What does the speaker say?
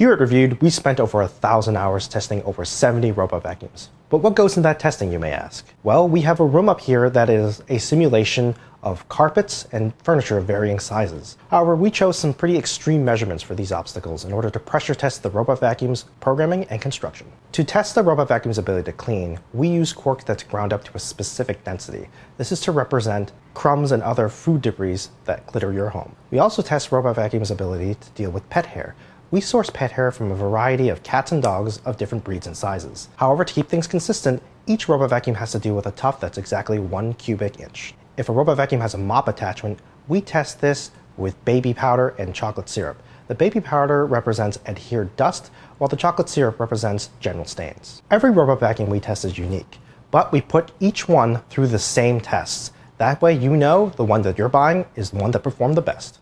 Here at Reviewed, we spent over 1,000 hours testing over 70 robot vacuums. But what goes into that testing, you may ask? Well, we have a room up here that is a simulation of carpets and furniture of varying sizes. However, we chose some pretty extreme measurements for these obstacles in order to pressure test the robot vacuum's programming and construction. To test the robot vacuum's ability to clean, we use cork that's ground up to a specific density. This is to represent crumbs and other food debris that glitter your home. We also test robot vacuum's ability to deal with pet hair. We source pet hair from a variety of cats and dogs of different breeds and sizes. However, to keep things consistent, each robot vacuum has to deal with a tuft that's exactly 1 cubic inch. If a robot vacuum has a mop attachment, we test this with baby powder and chocolate syrup. The baby powder represents adhered dust, while the chocolate syrup represents general stains. Every robot vacuum we test is unique, but we put each one through the same tests. That way you know the one that you're buying is the one that performed the best.